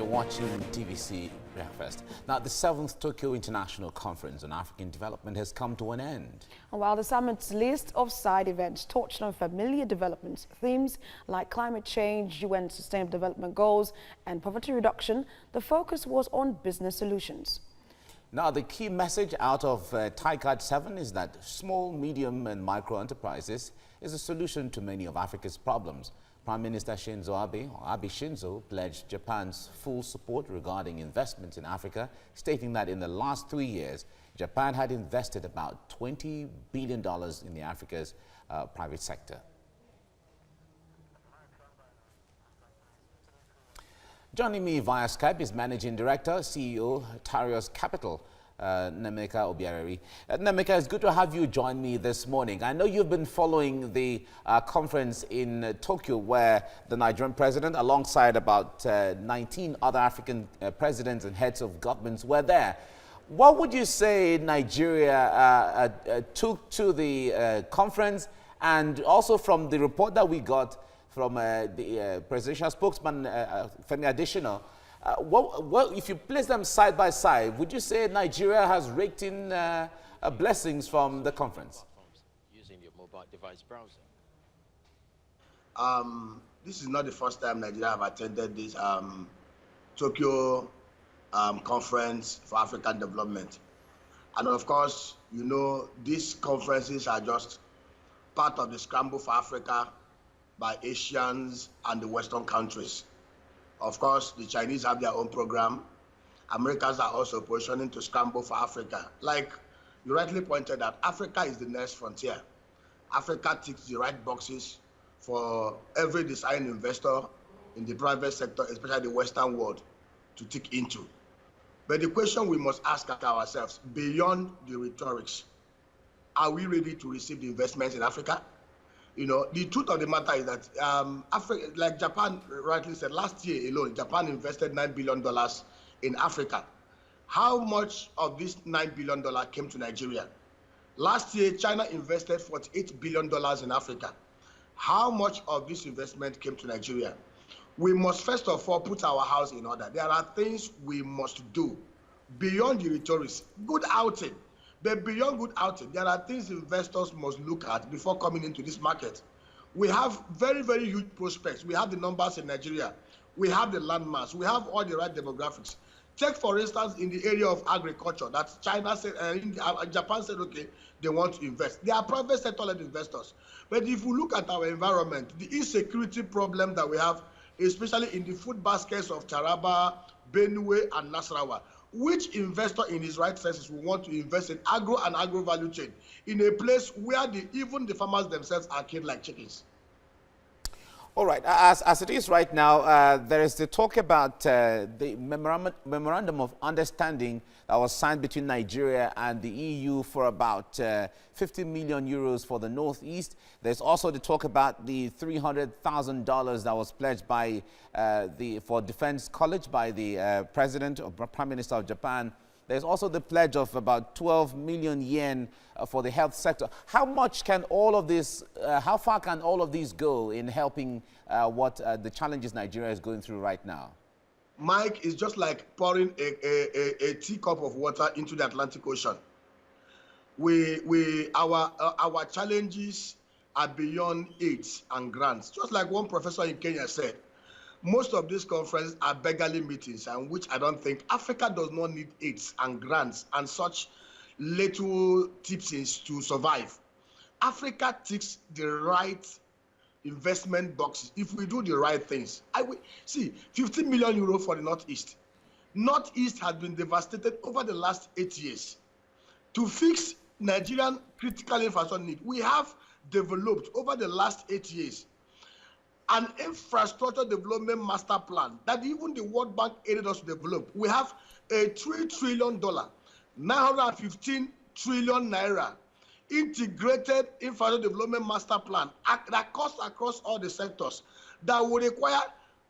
watching TVC Breakfast. Now, the 7th Tokyo International Conference on African Development has come to an end. And while the summit's list of side events touched on familiar development themes like climate change, UN Sustainable Development Goals and poverty reduction, the focus was on business solutions. Now, the key message out of TICAD7 is that small, medium and micro enterprises is a solution to many of Africa's problems. Prime Minister Shinzo Abe, or Abe Shinzo, pledged Japan's full support regarding investments in Africa, stating that in the last 3 years, Japan had invested about $20 billion in the Africa's private sector. Joining me via Skype is Managing Director, CEO, Tarios Capital, Nemeka Obiareri. Nemeka, it's good to have you join me this morning. I know you've been following the conference in Tokyo where the Nigerian president, alongside about 19 other African presidents and heads of governments were there. What would you say Nigeria took to the conference, and also from the report that we got from the presidential spokesman, Femi Adesina, if you place them side by side, would you say Nigeria has raked in blessings from the conference? Using your mobile device browser. This is not the first time Nigeria have attended this Tokyo conference for African development. And of course, you know, these conferences are just part of the scramble for Africa by Asians and the Western countries. Of course, the Chinese have their own program. Americans are also positioning to scramble for Africa. Like you rightly pointed out, Africa is the next frontier. Africa ticks the right boxes for every design investor in the private sector, especially the Western world, to tick into. But the question we must ask ourselves, beyond the rhetorics, are we ready to receive the investments in Africa? You know, the truth of the matter is that Africa, like Japan rightly said, last year alone, Japan invested $9 billion in Africa. How much of this $9 billion came to Nigeria? Last year, China invested $48 billion in Africa. How much of this investment came to Nigeria? We must first of all put our house in order. There are things we must do beyond the rhetorics. Good outing. But beyond good outing, there are things investors must look at before coming into this market. We have very, very huge prospects. We have the numbers in Nigeria. We have the landmass. We have all the right demographics. Take, for instance, in the area of agriculture, that China said, Japan said, okay, they want to invest. They are private sector-led investors. But if we look at our environment, the insecurity problem that we have, especially in the food baskets of Taraba, Benue, and Nasarawa, which investor in his right senses will want to invest in agro and agro value chain in a place where even the farmers themselves are killed like chickens? All right. As it is right now, there is the talk about the memorandum of understanding that was signed between Nigeria and the EU for about 50 million euros for the Northeast. There's also the talk about the $300,000 that was pledged by for Defense College by the President or Prime Minister of Japan. There's also the pledge of about 12 million yen for the health sector. How much can all of this, how far can all of these go in helping the challenges Nigeria is going through right now? Mike, it's just like pouring a teacup of water into the Atlantic Ocean. Our challenges are beyond aids and grants. Just like one professor in Kenya said, most of these conferences are beggarly meetings, and which I don't think Africa does not need aids and grants and such little tips to survive. Africa ticks the right investment boxes if we do the right things. I will see 50 million euro for the Northeast. Northeast has been devastated over the last 8 years. To fix Nigerian critical infrastructure need, we have developed over the last 8 years an infrastructure development master plan that even the World Bank aided us to develop. We have a $3 trillion, 915 trillion naira integrated infrastructure development master plan that cuts across all the sectors that will require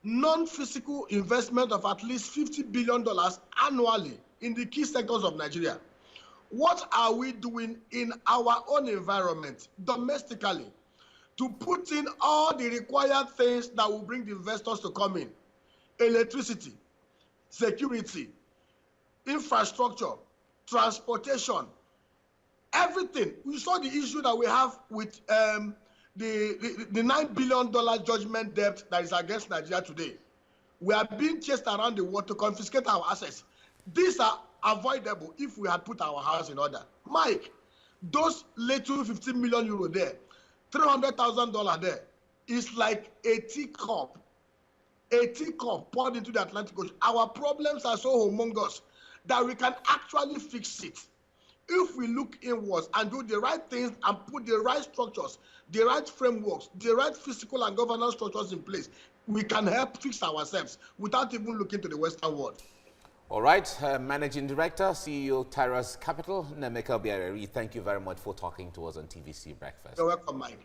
non-physical investment of at least $50 billion annually in the key sectors of Nigeria. What are we doing in our own environment domestically to put in all the required things that will bring the investors to come in? Electricity, security, infrastructure, transportation, everything. We saw the issue that we have with the $9 billion judgment debt that is against Nigeria today. We are being chased around the world to confiscate our assets. These are avoidable if we had put our house in order. Mike, those little 15 million euro there, $300,000 there, is like a teacup poured into the Atlantic Ocean. Our problems are so humongous that we can actually fix it if we look inwards and do the right things and put the right structures, the right frameworks, the right physical and governance structures in place. We can help fix ourselves without even looking to the Western world. All right, Managing Director, CEO, TICAD7 Capital, Nemeka Obiareri, thank you very much for talking to us on TVC Breakfast. You're welcome, Mike.